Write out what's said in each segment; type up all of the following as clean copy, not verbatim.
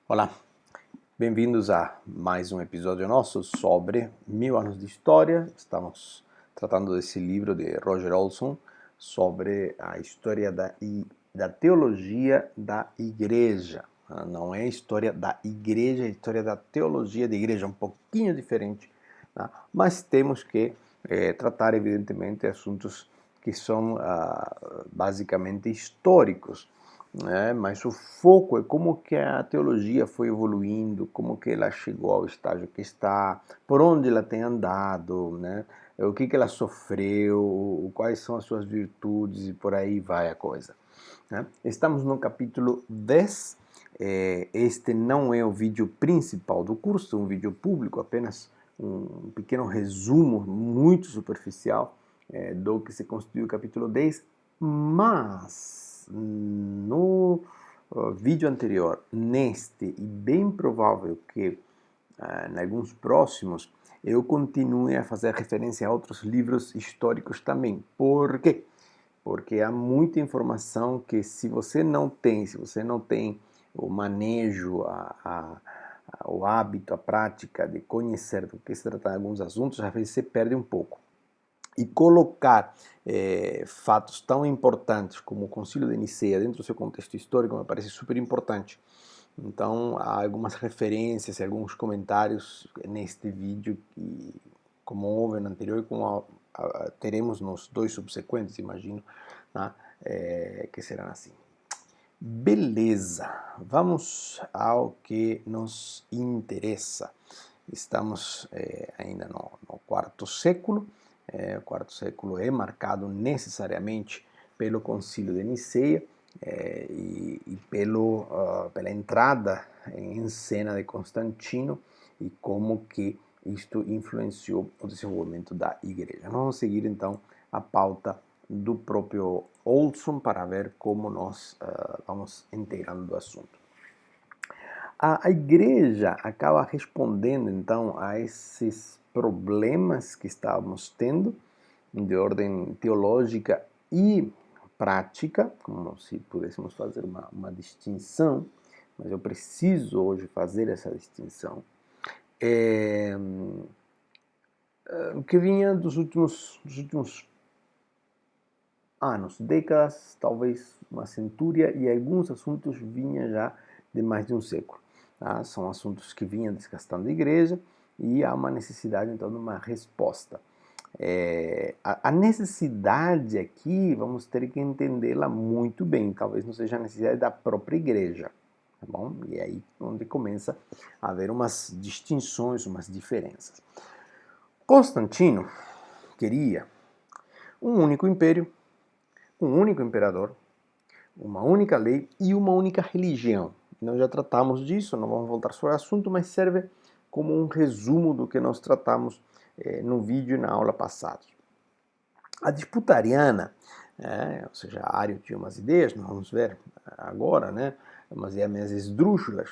Olá, bem-vindos a mais um episódio nosso sobre 1000 anos de história. Estamos tratando desse livro de Roger Olson sobre a história da teologia da igreja. Não é a história da igreja, é a história da teologia da igreja, um pouquinho diferente, tá? Mas temos que tratar, evidentemente, assuntos que são basicamente históricos, né? Mas o foco é como que a teologia foi evoluindo, como que ela chegou ao estágio que está, por onde ela tem andado, né? O que ela sofreu, quais são as suas virtudes e por aí vai a coisa, né? Estamos no capítulo 10. Este não é o vídeo principal do curso, é um vídeo público, apenas um pequeno resumo muito superficial do que se constitui o capítulo 10, mas no vídeo anterior, neste e bem provável que em alguns próximos, eu continue a fazer referência a outros livros históricos também. Por quê? Porque há muita informação que se você não tem o manejo, o hábito, a prática de conhecer do que se trata de alguns assuntos, às vezes você perde um pouco. E colocar fatos tão importantes como o Concílio de Nicéia dentro do seu contexto histórico me parece super importante. Então, há algumas referências e alguns comentários neste vídeo que, como houve no anterior e como teremos nos dois subsequentes, imagino, tá? Que serão assim. Beleza, vamos ao que nos interessa. Estamos ainda no quarto século. O quarto século é marcado necessariamente pelo Concílio de Nicéia e pela entrada em cena de Constantino e como que isto influenciou o desenvolvimento da igreja. Vamos seguir então a pauta do próprio Olson para ver como nós vamos integrando do assunto. A igreja acaba respondendo então a esses problemas que estávamos tendo de ordem teológica e prática, como se pudéssemos fazer uma distinção, mas eu preciso hoje fazer essa distinção, que vinha dos últimos anos, décadas, talvez uma centúria, e alguns assuntos vinham já de mais de um século. Tá? São assuntos que vinham desgastando a igreja e há uma necessidade, então, de uma resposta. A necessidade aqui, vamos ter que entendê-la muito bem, talvez não seja a necessidade da própria igreja, tá bom? E é aí onde começa a haver umas distinções, umas diferenças. Constantino queria um único império, um único imperador, uma única lei e uma única religião. Nós já tratamos disso, não vamos voltar sobre o assunto, mas serve como um resumo do que nós tratamos no vídeo e na aula passada. A disputa ariana, ou seja, Ario tinha umas ideias, nós vamos ver agora, né, umas ideias mais esdrúxulas.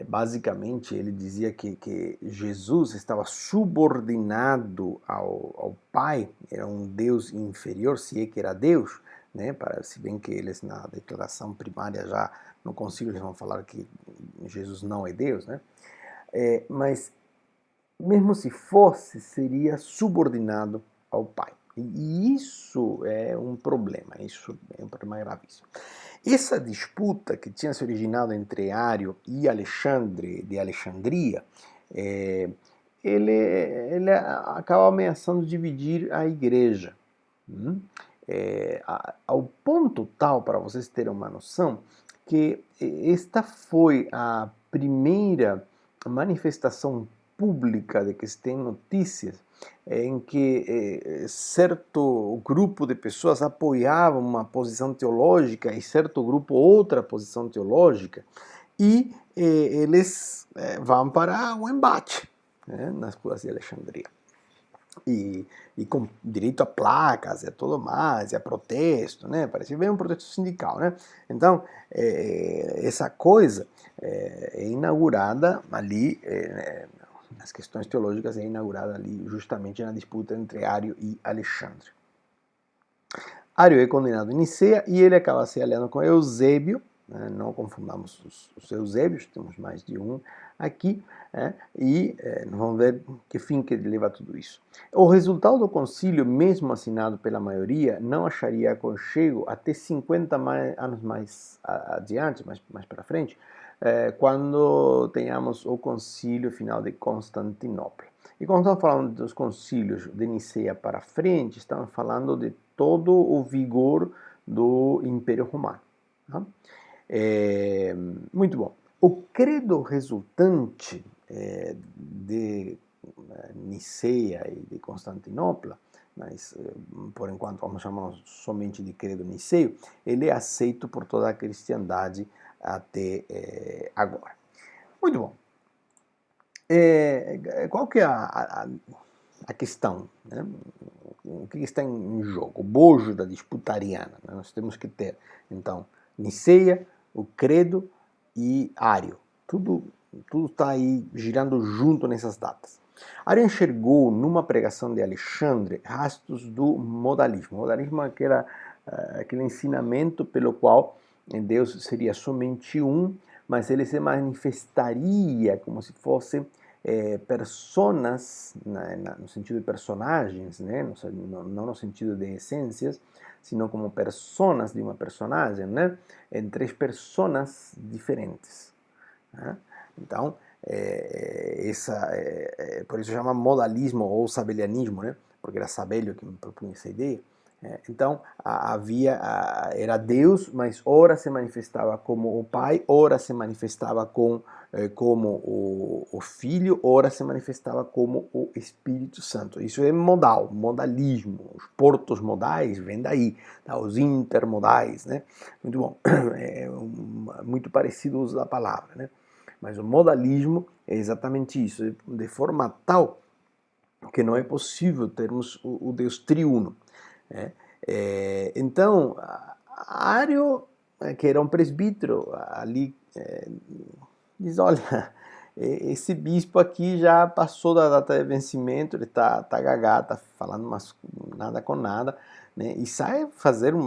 Basicamente, ele dizia que Jesus estava subordinado ao Pai, era um Deus inferior, se é que era Deus, né? Se bem que eles na declaração primária já no concílio eles vão falar que Jesus não é Deus, né? Mas mesmo se fosse, seria subordinado ao Pai. E isso é um problema, isso é um problema gravíssimo. Essa disputa que tinha se originado entre Ario e Alexandre de Alexandria, ele acaba ameaçando dividir a igreja. Ao ponto tal, para vocês terem uma noção, que esta foi a primeira manifestação pública de que se tem notícias em que certo grupo de pessoas apoiava uma posição teológica e certo grupo outra posição teológica, e eles vão para o embate, né, nas ruas de Alexandria. E com direito a placas e tudo mais, e a protesto, né? Parecia bem um protesto sindical, né? Então, essa coisa é inaugurada ali, nas questões teológicas, é inaugurada ali justamente na disputa entre Ario e Alexandre. Ario é condenado em Nicéia e ele acaba se aliando com Eusébio, né? Não confundamos os Eusébios, temos mais de um aqui, e nós vamos ver que fim que leva a tudo isso. O resultado do concílio, mesmo assinado pela maioria, não acharia aconchego até 50 anos mais adiante, mais para frente, quando tenhamos o concílio final de Constantinopla. E quando estamos falando dos concílios de Niceia para frente, estamos falando de todo o vigor do Império Romano. Tá? Muito bom. O credo resultante de Niceia e de Constantinopla, mas por enquanto vamos chamar somente de credo niceu, ele é aceito por toda a cristandade até agora. Muito bom. Qual que é a questão? Né? O que está em jogo? O bojo da disputa ariana. Né? Nós temos que ter, então, Niceia, o credo e Ário. Tudo está aí girando junto nessas datas. Ário enxergou numa pregação de Alexandre rastros do modalismo. O modalismo é aquele ensinamento pelo qual Deus seria somente um, mas ele se manifestaria como se fosse personas, no sentido de personagens, né? Não no sentido de essências, sino como personas de uma personagem, né? Em três personas diferentes. Né? Então, por isso chama modalismo ou sabelianismo, né? Porque era Sabelio que me propunha essa ideia. Então, era Deus, mas ora se manifestava como o Pai, ora se manifestava como o Filho, ora se manifestava como o Espírito Santo. Isso é modalismo. Os portos modais vêm daí, tá? Os intermodais, né? Muito bom. Muito parecido o uso da palavra, né? Mas o modalismo é exatamente isso, de forma tal que não é possível termos o Deus triuno. Então, Ário, que era um presbítero, ali diz, olha, esse bispo aqui já passou da data de vencimento, ele tá gagá, tá falando nada com nada, né? E sai fazer um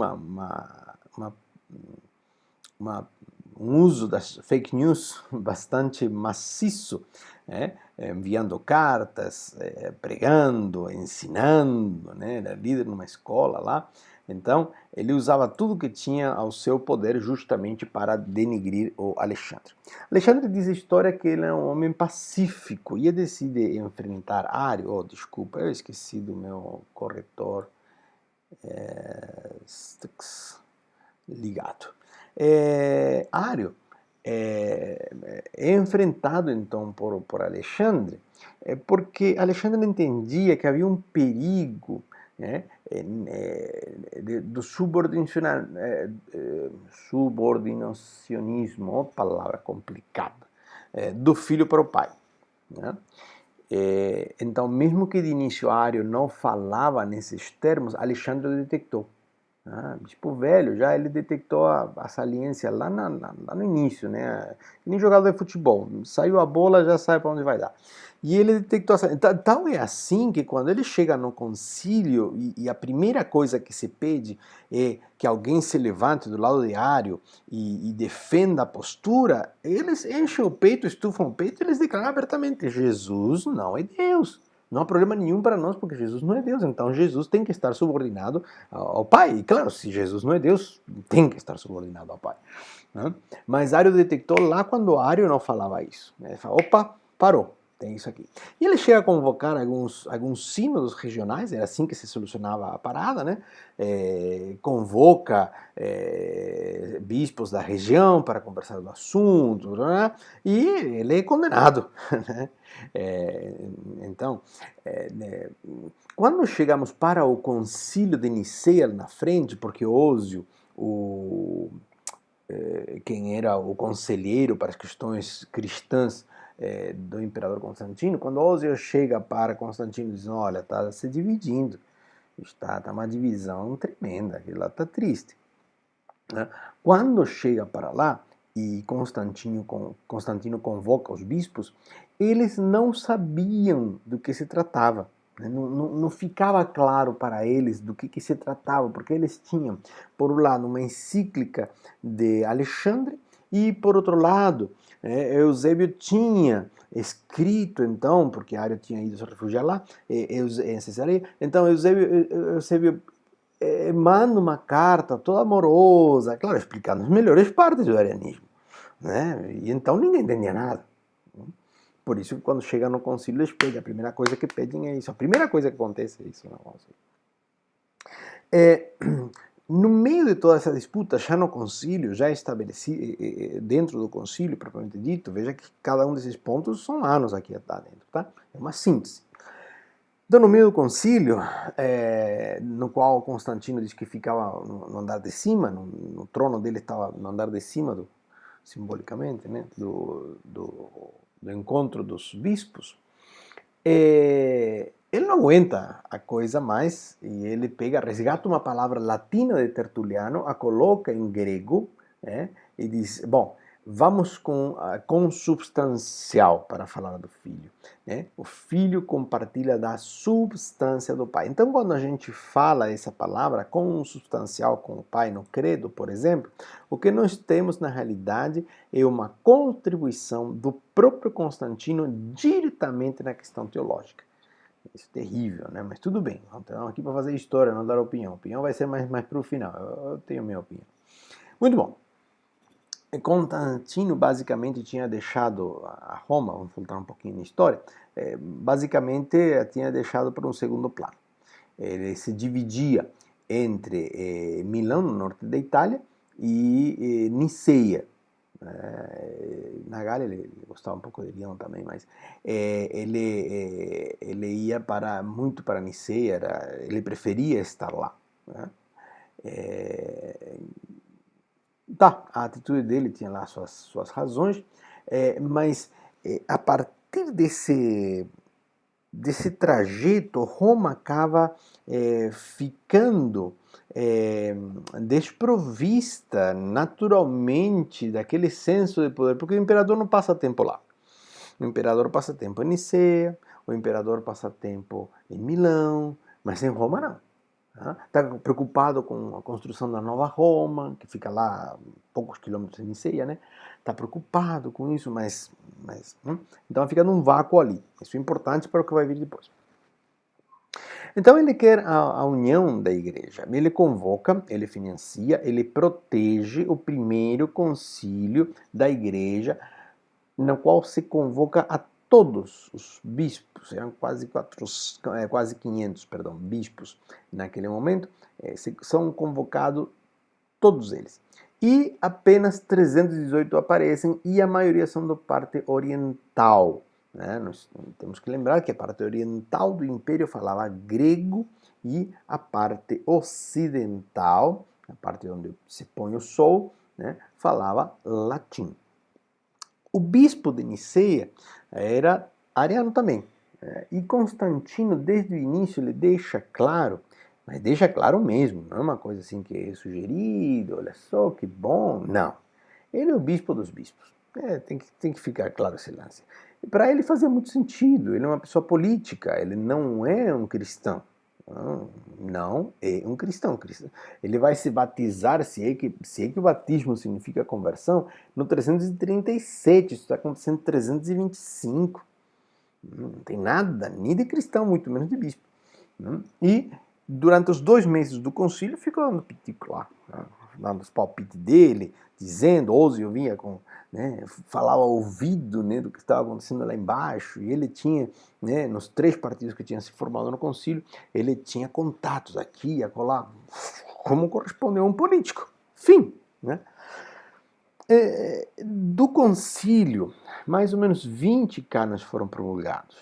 uso das fake news bastante maciço, né? Enviando cartas, pregando, ensinando, né? Era líder numa escola lá. Então, ele usava tudo que tinha ao seu poder justamente para denigrir o Alexandre. Alexandre diz a história que ele é um homem pacífico e ele decide enfrentar Ário. Oh, desculpa, eu esqueci do meu corretor ligado. Ário é enfrentado então por Alexandre, porque Alexandre entendia que havia um perigo, né, do subordinacionismo, palavra complicada, do filho para o pai. Né? Então, mesmo que de início Ário não falava nesses termos, Alexandre o detectou. Bispo velho, já ele detectou a saliência lá no início, né? Nem jogador de futebol, saiu a bola, já sabe para onde vai dar. E ele detectou a saliência. Tal é assim que quando ele chega no concílio e a primeira coisa que se pede é que alguém se levante do lado de Ário e defenda a postura, eles enchem o peito, estufam o peito e eles declaram abertamente: Jesus não é Deus. Não há problema nenhum para nós, porque Jesus não é Deus. Então Jesus tem que estar subordinado ao Pai. E claro, se Jesus não é Deus, tem que estar subordinado ao Pai. Né? Mas Ário detectou lá quando Ário não falava isso. Ele falou, opa, parou, tem isso aqui. E ele chega a convocar alguns sínodos regionais, era assim que se solucionava a parada, né? Convoca bispos da região para conversar do assunto, né? E ele é condenado. Né? Então, quando chegamos para o concílio de Niceia na frente, porque Ósio, quem era o conselheiro para as questões cristãs do imperador Constantino, quando Ósio chega para Constantino e diz, olha, está se dividindo, está uma divisão tremenda, ele lá está triste. Né? Quando chega para lá, e Constantino convoca os bispos, eles não sabiam do que se tratava. Não ficava claro para eles do que se tratava, porque eles tinham, por um lado, uma encíclica de Alexandre, e, por outro lado, Eusébio tinha escrito, então, porque Ario tinha ido se refugiar lá, em Cesareia, então Eusébio manda uma carta toda amorosa, claro, explicando as melhores partes do arianismo, né? E então ninguém entendia nada. Por isso que quando chega no concílio eles pedem, a primeira coisa que pedem é isso, a primeira coisa que acontece é isso. No meio de toda essa disputa, já no concílio, já estabelecido, dentro do concílio propriamente dito, veja que cada um desses pontos são anos aqui dentro, tá? É uma síntese. Então, no meio do concílio, no qual Constantino diz que ficava no andar de cima, no trono dele estava no andar de cima, simbolicamente, né, do encontro dos bispos, ele não aguenta a coisa mais e ele resgata uma palavra latina de Tertuliano, a coloca em grego, e diz, bom, vamos com consubstancial para falar do filho. O filho compartilha da substância do pai. Então, quando a gente fala essa palavra consubstancial com o pai no credo, por exemplo, o que nós temos na realidade é uma contribuição do próprio Constantino diretamente na questão teológica. Isso é terrível, né? Mas tudo bem, estamos aqui para fazer história, não dar opinião. A opinião vai ser mais para o final, eu tenho minha opinião. Muito bom. Constantino basicamente tinha deixado a Roma, vamos voltar um pouquinho na história, basicamente tinha deixado para um segundo plano. Ele se dividia entre Milão, no norte da Itália, e Niceia. Na Gália ele gostava um pouco de Lyon também, mas ele ia muito para Niceia, ele preferia estar lá. Né? Tá, a atitude dele tinha lá suas razões, mas a partir desse trajeto, Roma acaba ficando desprovista naturalmente daquele senso de poder, porque o imperador não passa tempo lá. O imperador passa tempo em Nicéia, o imperador passa tempo em Milão, mas em Roma não. Está preocupado com a construção da nova Roma, que fica lá poucos quilômetros de Niceia, né? Está preocupado com isso, mas então fica num vácuo ali. Isso é importante para o que vai vir depois. Então ele quer a união da igreja. Ele convoca, ele financia, ele protege o primeiro concílio da igreja, no qual se convoca a todos os bispos, eram quase 500, bispos naquele momento, são convocados todos eles. E apenas 318 aparecem e a maioria são da parte oriental. Né? Nós temos que lembrar que a parte oriental do império falava grego e a parte ocidental, a parte onde se põe o sol, né, falava latim. O bispo de Niceia era ariano também. E Constantino, desde o início, ele deixa claro, mas deixa claro mesmo, não é uma coisa assim que é sugerido, olha só que bom, não. Ele é o bispo dos bispos. Tem que ficar claro esse lance. E para ele fazia muito sentido, ele é uma pessoa política, ele não é um cristão. Não é um cristão. Ele vai se batizar, se é que o batismo significa conversão, no 337, isso está acontecendo em 325. Não tem nada, nem de cristão, muito menos de bispo. E durante os 2 meses do concílio ficou dando pitico lá, dando os palpites dele, dizendo, Ósio vinha com, falava ao ouvido, do que estava acontecendo lá embaixo, e ele tinha, nos 3 partidos que tinham se formado no concílio, ele tinha contatos aqui e acolá, como correspondeu a um político. Fim. Do concílio, mais ou menos 20 cânones foram promulgados.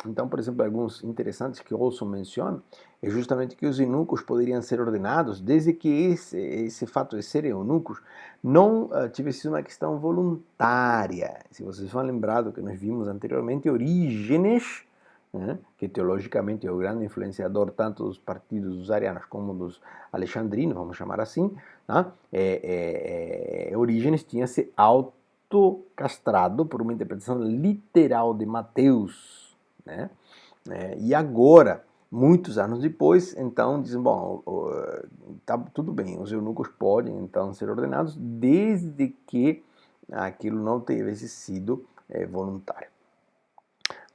Então, por exemplo, alguns interessantes que Olson menciona é justamente que os eunucos poderiam ser ordenados desde que esse fato de serem eunucos não tivesse sido uma questão voluntária. Se vocês vão lembrar do que nós vimos anteriormente, Orígenes, que teologicamente é o grande influenciador tanto dos partidos dos arianos como dos alexandrinos, vamos chamar assim, Orígenes tinha se autocastrado por uma interpretação literal de Mateus, E agora, muitos anos depois, então dizem, bom, tá tudo bem, os eunucos podem então ser ordenados desde que aquilo não tivesse sido voluntário.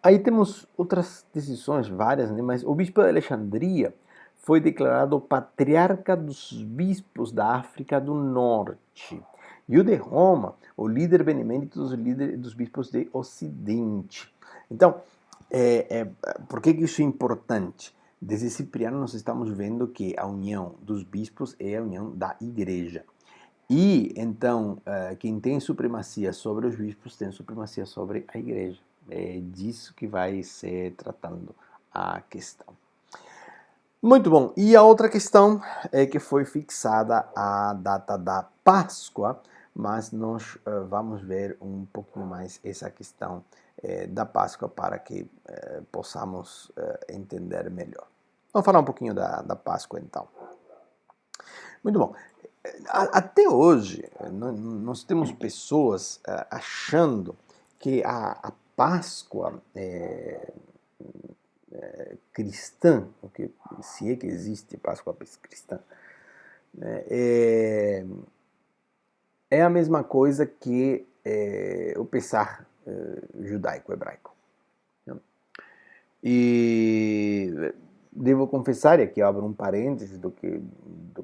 Aí temos outras decisões, várias, né? Mas o bispo de Alexandria foi declarado patriarca dos bispos da África do Norte. E o de Roma, o líder benemérito dos bispos de Ocidente. Então, por que isso é importante? Desde Cipriano nós estamos vendo que a união dos bispos é a união da igreja. E, então, quem tem supremacia sobre os bispos tem supremacia sobre a igreja. É disso que vai ser tratando a questão. Muito bom. E a outra questão é que foi fixada a data da Páscoa, mas nós vamos ver um pouquinho mais essa questão da Páscoa para que possamos entender melhor. Vamos falar um pouquinho da Páscoa, então. Muito bom. Até hoje, nós temos pessoas achando que a Páscoa cristã, porque se é que existe Páscoa cristã, é a mesma coisa que o Pessah judaico-hebraico. E devo confessar, e aqui abro um parênteses do que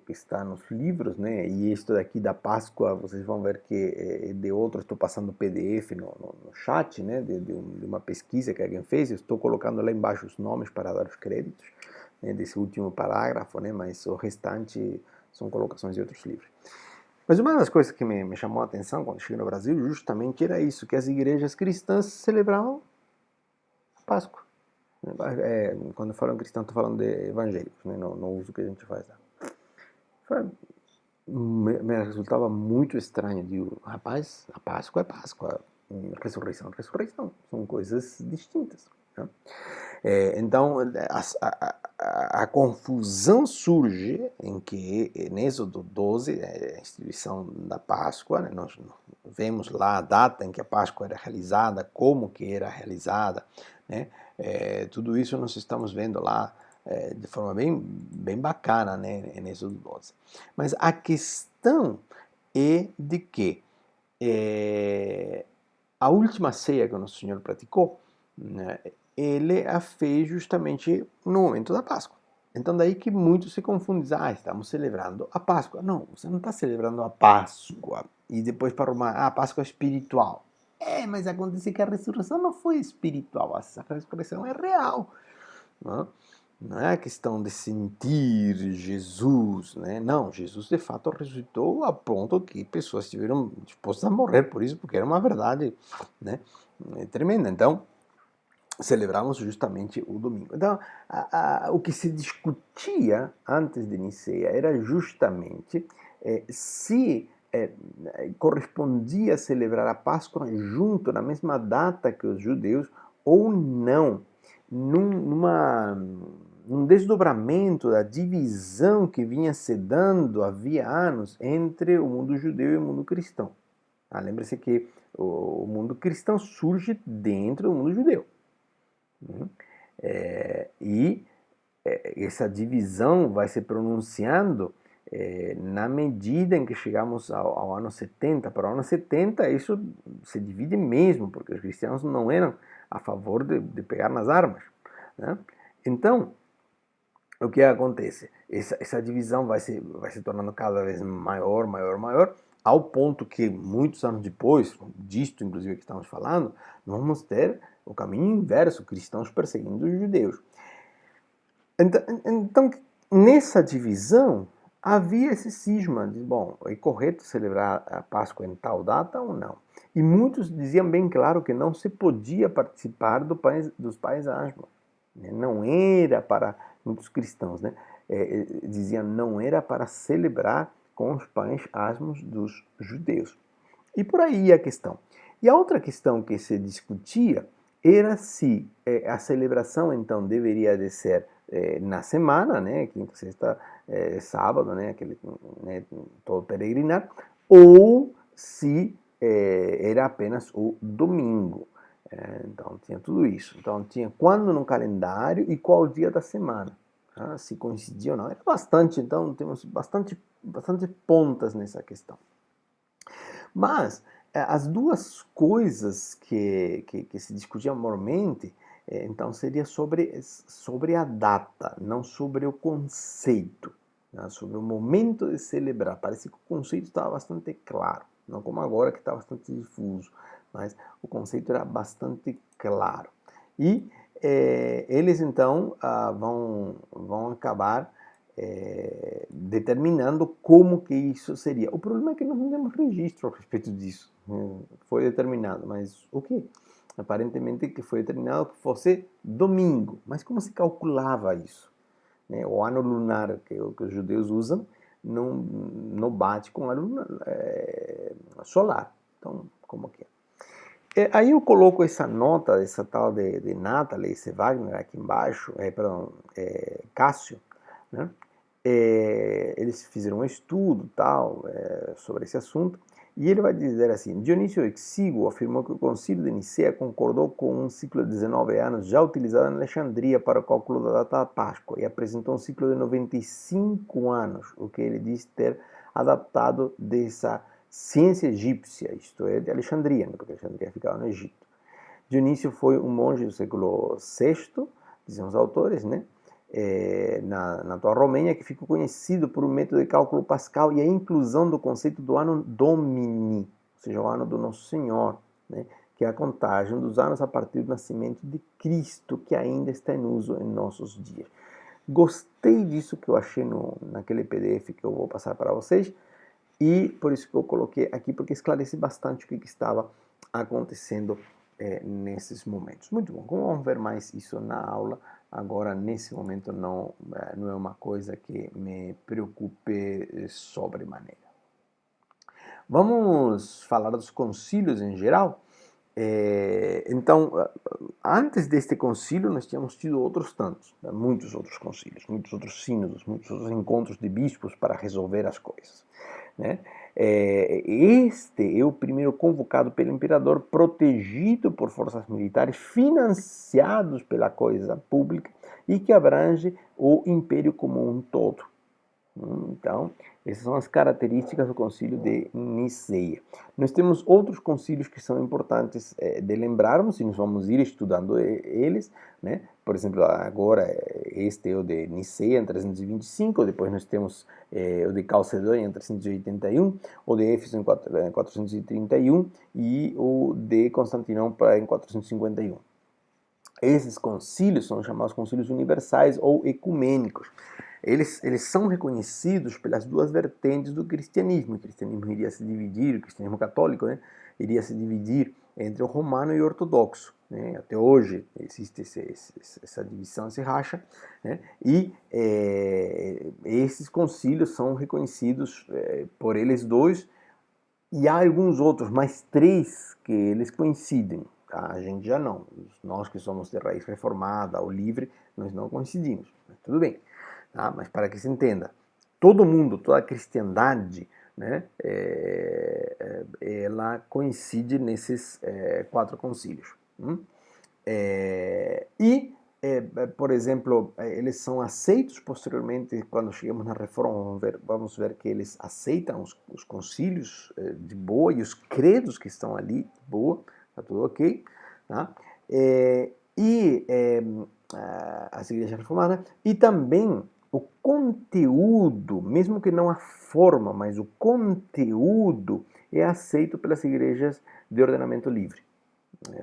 está nos livros, né? E isto daqui da Páscoa, vocês vão ver que é de outro, estou passando PDF no chat, né? De uma pesquisa que alguém fez, eu estou colocando lá embaixo os nomes para dar os créditos, né, desse último parágrafo, né? Mas o restante são colocações de outros livros. Mas uma das coisas que me chamou a atenção quando cheguei no Brasil justamente era isso, que as igrejas cristãs celebravam a Páscoa. Quando eu falo cristão, estou falando de evangélicos, né? No uso que a gente faz lá. Me resultava muito estranho. Digo, rapaz, a Páscoa é Páscoa, ressurreição é ressurreição, são coisas distintas. Né? Então, a confusão surge em que, em Êxodo 12, a instituição da Páscoa, né? Nós vemos lá a data em que a Páscoa era realizada, como que era realizada, né? Tudo isso nós estamos vendo lá de forma bem bacana, né, em Êxodo 12. Mas a questão é de que a última ceia que o Nosso Senhor praticou, né, ele a fez justamente no momento da Páscoa. Então daí que muitos se confundem, estamos celebrando a Páscoa. Não, você não está celebrando a Páscoa e depois para arrumar, a Páscoa é espiritual. Mas acontece que a ressurreição não foi espiritual, a ressurreição é real. Não é a questão de sentir Jesus, né? Não, Jesus de fato ressuscitou a ponto que pessoas estiveram dispostas a morrer por isso, porque era uma verdade, né, tremenda. Então, celebramos justamente o domingo. Então, o que se discutia antes de Nicéia era justamente se correspondia celebrar a Páscoa junto, na mesma data que os judeus, ou não, num desdobramento da divisão que vinha se dando havia anos entre o mundo judeu e o mundo cristão. Lembre-se que o mundo cristão surge dentro do mundo judeu. Essa divisão vai se pronunciando na medida em que chegamos ao ano 70. Para o ano 70 isso se divide mesmo, porque os cristianos não eram a favor de pegar nas armas, né? Então, o que acontece? Essa divisão vai se tornando cada vez maior, ao ponto que muitos anos depois, disto inclusive que estamos falando, vamos ter o caminho inverso, cristãos perseguindo os judeus. Então, nessa divisão, havia esse cisma de, bom, é correto celebrar a Páscoa em tal data ou não? E muitos diziam bem claro que não se podia participar dos pães asmos. Não era para muitos cristãos, né? Diziam não era para celebrar com os pães asmos dos judeus. E por aí a questão. E a outra questão que se discutia era se a celebração então deveria de ser na semana, né, quinta, sexta, sábado, né, aquele, né, todo peregrinar, ou se era apenas o domingo. Então tinha tudo isso. Então tinha quando no calendário e qual dia da semana. Se coincidia ou não. Era bastante, então temos bastante pontas nessa questão. Mas as duas coisas que se discutiam normalmente, então seria sobre a data, não sobre o conceito, né? Sobre o momento de celebrar. Parece que o conceito estava bastante claro, não como agora que está bastante difuso, mas o conceito era bastante claro. E eles então vão acabar determinando como que isso seria. O problema é que nós não temos registro a respeito disso. Foi determinado, mas o quê? Aparentemente que foi determinado que fosse domingo. Mas como se calculava isso? O ano lunar que os judeus usam não bate com o ano solar. Então, como que é? Aí eu coloco essa nota, essa tal de Natalie, esse Wagner aqui embaixo, Cássio, né? Eles fizeram um estudo tal sobre esse assunto, e ele vai dizer assim: Dionísio Exíguo afirmou que o Concílio de Nicéia concordou com um ciclo de 19 anos já utilizado em Alexandria para o cálculo da data da Páscoa e apresentou um ciclo de 95 anos, o que ele diz ter adaptado dessa ciência egípcia, isto é, de Alexandria, né, porque Alexandria ficava no Egito. Dionísio foi um monge do século VI, dizem os autores, né? Na atual Romênia, que ficou conhecido por um método de cálculo pascal e a inclusão do conceito do ano Domini, ou seja, o ano do Nosso Senhor, né? Que é a contagem dos anos a partir do nascimento de Cristo, que ainda está em uso em nossos dias. Gostei disso que eu achei naquele PDF que eu vou passar para vocês, e por isso que eu coloquei aqui, porque esclarece bastante o que estava acontecendo nesses momentos. Muito bom, vamos ver mais isso na aula. Agora, nesse momento, não é uma coisa que me preocupe sobremaneira. Vamos falar dos concílios em geral? Então, antes deste concílio, nós tínhamos tido outros tantos, muitos outros concílios, muitos outros sínodos, muitos outros encontros de bispos para resolver as coisas, né? Este é o primeiro convocado pelo imperador, protegido por forças militares, financiados pela coisa pública e que abrange o império como um todo. Então, essas são as características do concílio de Niceia. Nós temos outros concílios que são importantes de lembrarmos, e nós vamos ir estudando eles, né? Por exemplo, agora este é o de Niceia, em 325, depois nós temos o de Calcedônia, em 381, o de Éfeso, em 431, e o de Constantinopla, em 451. Esses concílios são chamados concílios universais ou ecumênicos. Eles são reconhecidos pelas duas vertentes do cristianismo. O cristianismo iria se dividir, o cristianismo católico, né, iria se dividir entre o romano e o ortodoxo, né? Até hoje existe essa divisão, esse racha, né? E esses concílios são reconhecidos por eles dois, e há alguns outros, mais três, que eles coincidem. Tá? A gente já não. Nós que somos de raiz reformada ou livre, nós não coincidimos. Mas tudo bem. Tá? Mas para que se entenda, todo mundo, toda a cristandade, né, ela coincide nesses quatro concílios. Por exemplo, eles são aceitos posteriormente, quando chegamos na Reforma, vamos ver que eles aceitam os concílios de boa e os credos que estão ali de boa, está tudo ok. Tá? As igrejas reformadas, e também o conteúdo, mesmo que não a forma, mas o conteúdo é aceito pelas igrejas de ordenamento livre.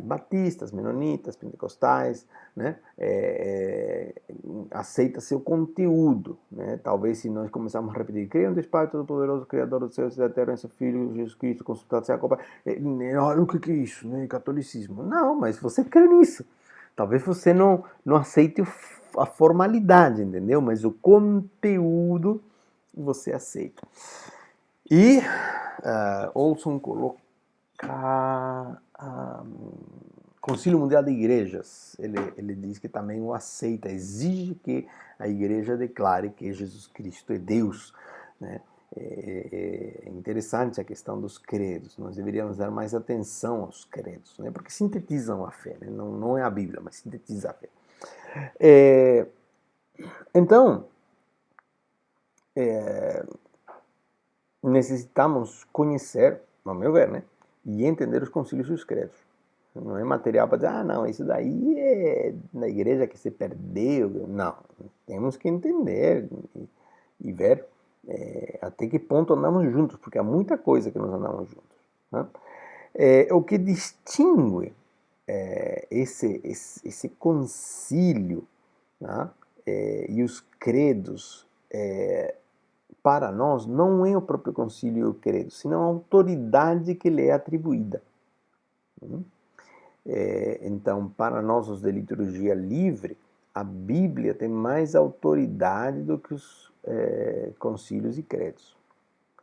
Batistas, menonitas, pentecostais, né? Aceita seu conteúdo, né? Talvez se nós começarmos a repetir, creio no Deus Pai Todo-Poderoso, Criador do céu e da terra, em seu Filho Jesus Cristo, consultado sem a culpa. Olha o que é isso, né? Catolicismo. Não, mas você crê nisso. Talvez você não aceite a formalidade, entendeu? Mas o conteúdo você aceita. E Olson coloca Concílio Mundial de Igrejas. Ele diz que também o aceita, exige que a igreja declare que Jesus Cristo é Deus, né? É interessante a questão dos credos. Nós deveríamos dar mais atenção aos credos, né? Porque sintetizam a fé, né? Não é a Bíblia, mas sintetiza a fé. É, então, é, necessitamos conhecer, ao meu ver, né? E entender os concílios e os credos. Não é material para dizer, não, isso daí é da igreja que se perdeu. Não, temos que entender e ver até que ponto andamos juntos, porque há muita coisa que nós andamos juntos. Né? O que distingue esse concílio, né? E os credos para nós não é o próprio concílio e o credo, senão a autoridade que lhe é atribuída. Então, para nós, os de liturgia livre, a Bíblia tem mais autoridade do que os concílios e credos.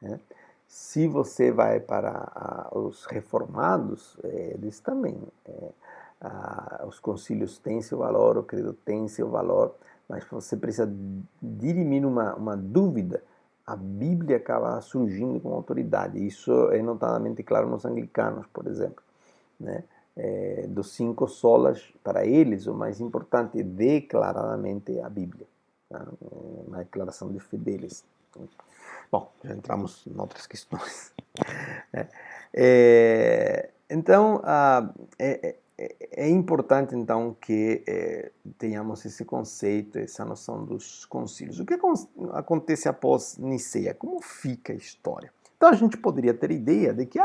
Né? Se você vai para os reformados, eles também. Os concílios têm seu valor, o credo tem seu valor, mas você precisa dirimir uma dúvida. A Bíblia acaba surgindo com autoridade. Isso é notadamente claro nos anglicanos, por exemplo. Né? Dos 5 solas, para eles, o mais importante é declaradamente a Bíblia. Tá? Uma declaração de fé deles. Bom, já entramos em outras questões. Então, é importante então que tenhamos esse conceito, essa noção dos concílios. O que acontece após Niceia? Como fica a história? Então a gente poderia ter ideia de que,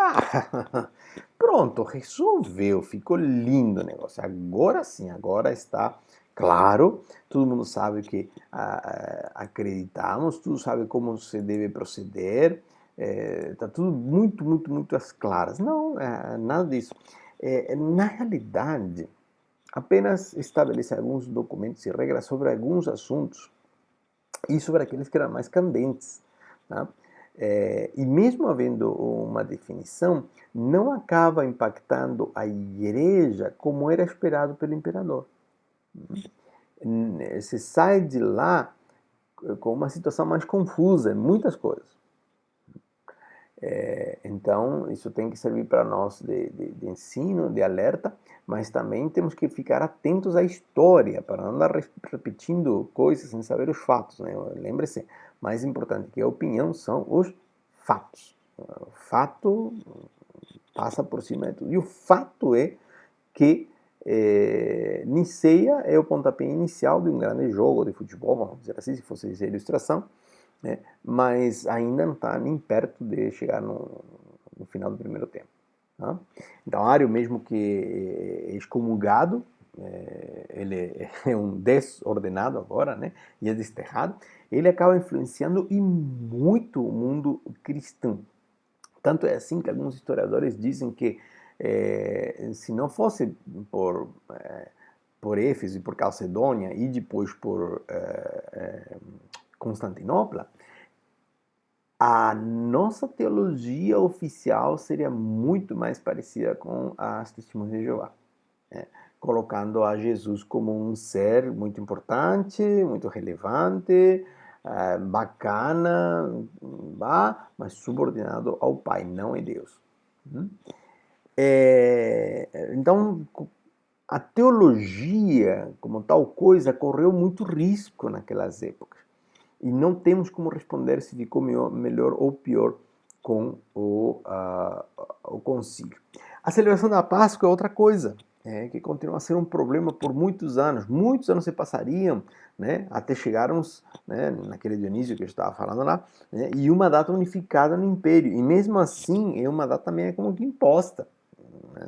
pronto, resolveu, ficou lindo o negócio. Agora sim, agora está claro, todo mundo sabe o que acreditamos, tudo sabe como se deve proceder, está tudo muito às claras. Não, nada disso. Na realidade, apenas estabelece alguns documentos e regras sobre alguns assuntos e sobre aqueles que eram mais candentes. Tá? E mesmo havendo uma definição, não acaba impactando a igreja como era esperado pelo imperador. Se sai de lá com uma situação mais confusa em muitas coisas. Então, isso tem que servir para nós de ensino, de alerta, mas também temos que ficar atentos à história, para não andar repetindo coisas sem saber os fatos. Né? Lembre-se, mais importante que a opinião são os fatos. O fato passa por cima de tudo. E o fato é que Niceia é o pontapé inicial de um grande jogo de futebol, vamos dizer assim, se fosse dizer ilustração, né? Mas ainda não está nem perto de chegar no final do primeiro tempo. Tá? Então, Ario, mesmo que é excomungado, ele é um desordenado agora, né? E é desterrado, ele acaba influenciando e muito o mundo cristão. Tanto é assim que alguns historiadores dizem que se não fosse por Éfeso e por Calcedônia e depois por Constantinopla, a nossa teologia oficial seria muito mais parecida com as Testemunhas de Jeová, colocando a Jesus como um ser muito importante, muito relevante, bacana, mas subordinado ao Pai, não é Deus. Então, a teologia, como tal coisa, correu muito risco naquelas épocas. E não temos como responder se ficou melhor ou pior com o concílio. A celebração da Páscoa é outra coisa, que continua a ser um problema por muitos anos. Muitos anos se passariam, né, até chegarmos, né, naquele Dionísio que eu estava falando lá, né, e uma data unificada no Império. E mesmo assim, é uma data meio como que imposta.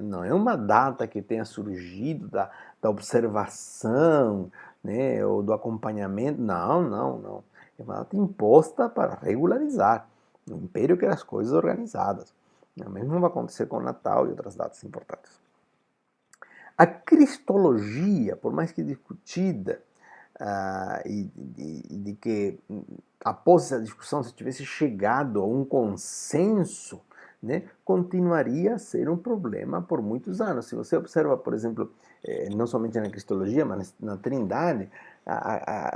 Não é uma data que tenha surgido da observação, né, ou do acompanhamento. Não. É uma data imposta para regularizar. No Império que eram as coisas organizadas. O mesmo vai acontecer com o Natal e outras datas importantes. A cristologia, por mais que discutida, e de que após essa discussão se tivesse chegado a um consenso, né, continuaria a ser um problema por muitos anos. Se você observa, por exemplo, não somente na Cristologia, mas na Trindade,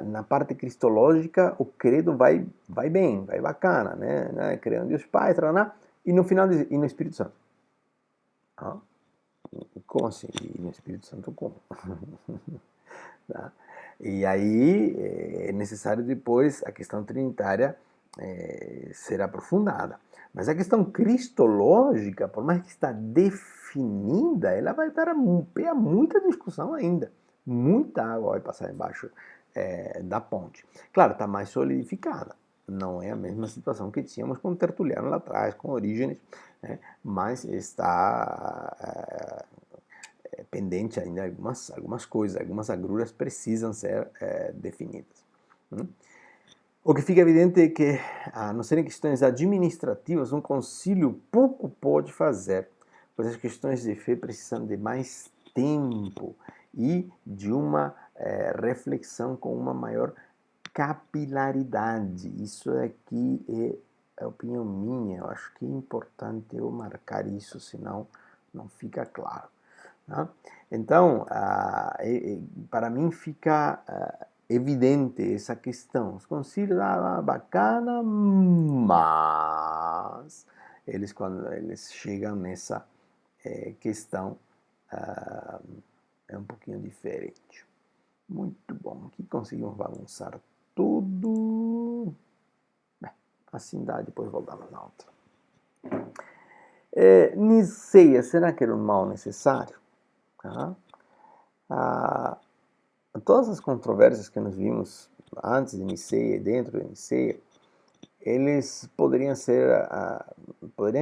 na parte cristológica, o credo vai bem, vai bacana, né? Creio em Deus Pai, tarana, e no final diz, e no Espírito Santo. Ah, como assim? E no Espírito Santo como? Tá? E aí é necessário depois a questão trinitária ser aprofundada. Mas a questão cristológica, por mais que está definida, ela vai dar a muita discussão ainda. Muita água vai passar embaixo da ponte. Claro, está mais solidificada. Não é a mesma situação que tínhamos com Tertuliano lá atrás, com Orígenes, né? Mas está pendente ainda algumas coisas, algumas agruras precisam ser definidas. O que fica evidente é que, a não serem questões administrativas, um concílio pouco pode fazer, pois as questões de fé precisam de mais tempo e de uma reflexão com uma maior capilaridade. Isso aqui é opinião minha, eu acho que é importante eu marcar isso, senão não fica claro. Tá? Então, para mim fica evidente essa questão. Os concílios, bacana, mas eles, quando eles chegam nessa questão, é um pouquinho diferente. Muito bom. Aqui conseguimos bagunçar tudo. Assim dá, depois voltamos na outra. Niceia, será que era um mal necessário? Todas as controvérsias que nós vimos antes de Niceia e dentro de Niceia, eles poderiam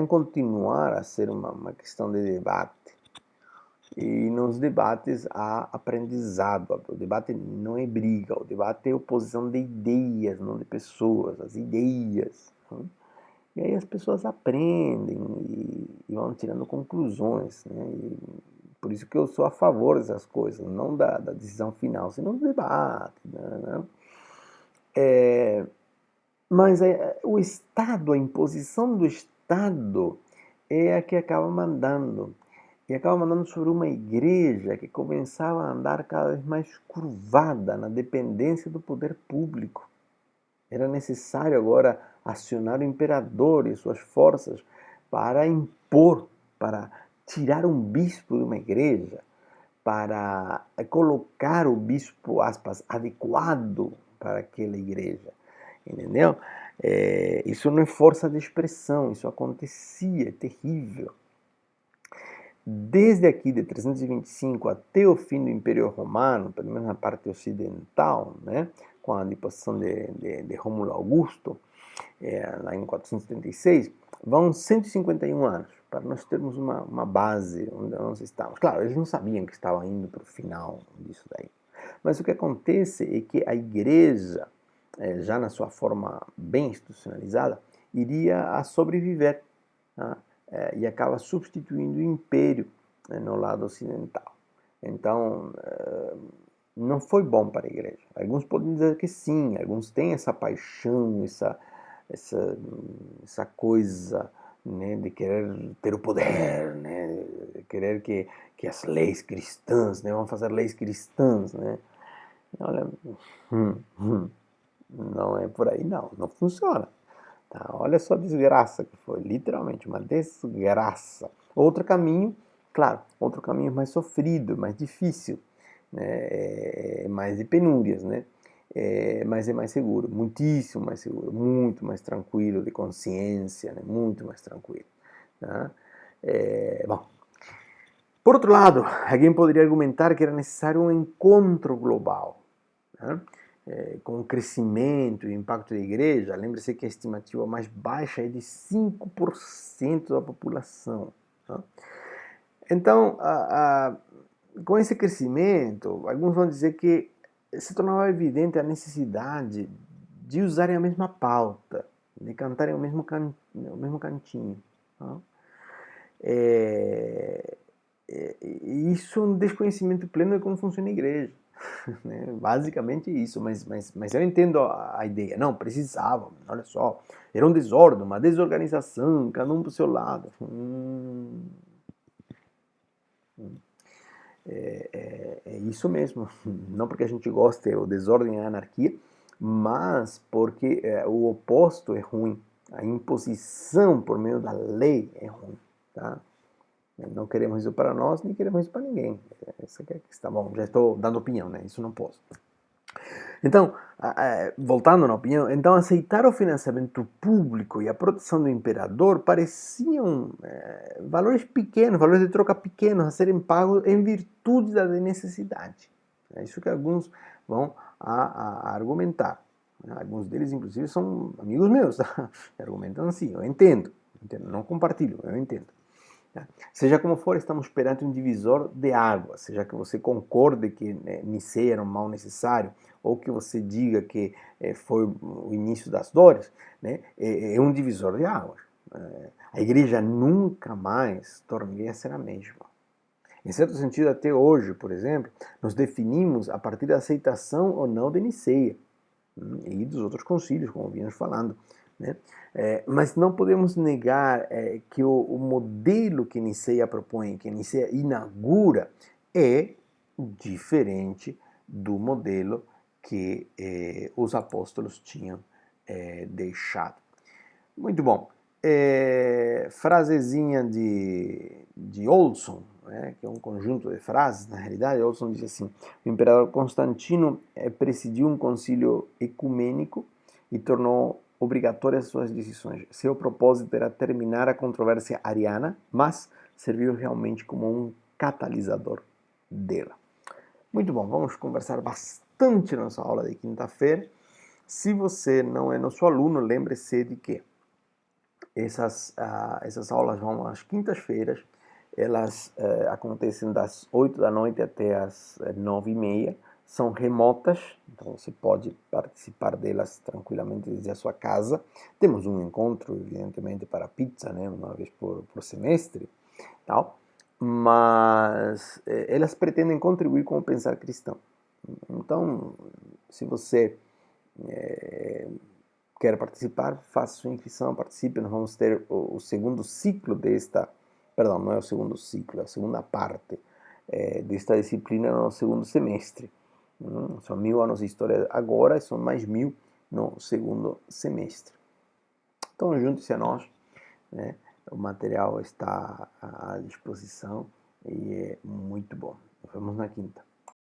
continuar a ser uma questão de debate. E nos debates há aprendizado. O debate não é briga, o debate é oposição de ideias, não de pessoas, as ideias. E aí as pessoas aprendem e vão tirando conclusões, né? E por isso que eu sou a favor dessas coisas, não da decisão final, senão do debate. Né? Mas o Estado, a imposição do Estado é a que acaba mandando. E acaba mandando sobre uma igreja que começava a andar cada vez mais curvada na dependência do poder público. Era necessário agora acionar o imperador e suas forças para impor, para tirar um bispo de uma igreja, para colocar o bispo, aspas, adequado para aquela igreja. Entendeu? Isso não é força de expressão, isso acontecia, é terrível. Desde aqui de 325 até o fim do Império Romano, pelo menos na parte ocidental, né, com a deposição de Rômulo Augusto, lá em 476, vão 151 anos, para nós termos uma base onde nós estamos. Claro, eles não sabiam que estavam indo para o final disso daí. Mas o que acontece é que a igreja, já na sua forma bem institucionalizada, iria a sobreviver, tá? E acaba substituindo o império, né, no lado ocidental. Então, não foi bom para a igreja. Alguns podem dizer que sim, alguns têm essa paixão, essa coisa, né, de querer ter o poder, né, de querer que as leis cristãs, né, vão fazer leis cristãs, né. Olha, não é por aí não funciona. Tá? Olha só a desgraça que foi, literalmente uma desgraça. Outro caminho, claro, outro caminho mais sofrido, mais difícil, né? Mais de penúrias, né? Mas é mais seguro, muitíssimo mais seguro, muito mais tranquilo de consciência, né? Muito mais tranquilo. Tá? Bom, por outro lado, alguém poderia argumentar que era necessário um encontro global, né? Com o crescimento e o impacto da igreja. Lembre-se que a estimativa mais baixa é de 5% da população. Tá? Então, com esse crescimento, alguns vão dizer que se tornava evidente a necessidade de usarem a mesma pauta, de cantarem o mesmo cantinho. Tá? Isso é um desconhecimento pleno de como funciona a igreja. né? Basicamente isso, mas eu entendo a ideia. Não, precisavam, olha só, era um desordem, uma desorganização, cada um para o seu lado. É isso mesmo. Não porque a gente goste o desordem e a anarquia, mas porque o oposto é ruim. A imposição por meio da lei é ruim, tá? Não queremos isso para nós, nem queremos isso para ninguém. Essa é a questão. Bom, já estou dando opinião, né? Isso não posso. Então, voltando na opinião, então aceitar o financiamento público e a proteção do imperador pareciam valores pequenos, valores de troca pequenos a serem pagos em virtude da necessidade. É isso que alguns vão a argumentar. Alguns deles, inclusive, são amigos meus, tá? Argumentam assim, eu entendo, não compartilho, eu entendo. Seja como for, estamos perante um divisor de águas, seja que você concorde que Nicéia era um mal necessário, ou que você diga que foi o início das dores, né? É um divisor de águas. A igreja nunca mais tornaria a ser a mesma. Em certo sentido, até hoje, por exemplo, nos definimos a partir da aceitação ou não de Nicéia e dos outros concílios, como vínhamos falando. Né? Mas não podemos negar que o modelo que Nicéia propõe, que Nicéia inaugura, é diferente do modelo que os apóstolos tinham deixado. Muito bom. Frasezinha de Olson, né, que é um conjunto de frases, na realidade. Olson diz assim: o imperador Constantino presidiu um concílio ecumênico e tornou obrigatórias suas decisões. Seu propósito era terminar a controvérsia ariana, mas serviu realmente como um catalisador dela. Muito bom, vamos conversar bastante na nossa aula de quinta-feira. Se você não é nosso aluno, lembre-se de que essas aulas vão às quintas-feiras, elas acontecem das 8 da noite até as 9h30, são remotas, então você pode participar delas tranquilamente desde a sua casa. Temos um encontro, evidentemente, para pizza, né, uma vez por semestre, tal, mas elas pretendem contribuir com o pensar cristão. Então, se você quer participar, faça sua inscrição, participe. Nós vamos ter o segundo ciclo desta, perdão, não é o segundo ciclo, é a segunda parte desta disciplina no segundo semestre. São 1000 anos de história agora e são mais 1000 no segundo semestre. Então, junte-se a nós, né? O material está à disposição e é muito bom. Nos vemos na quinta.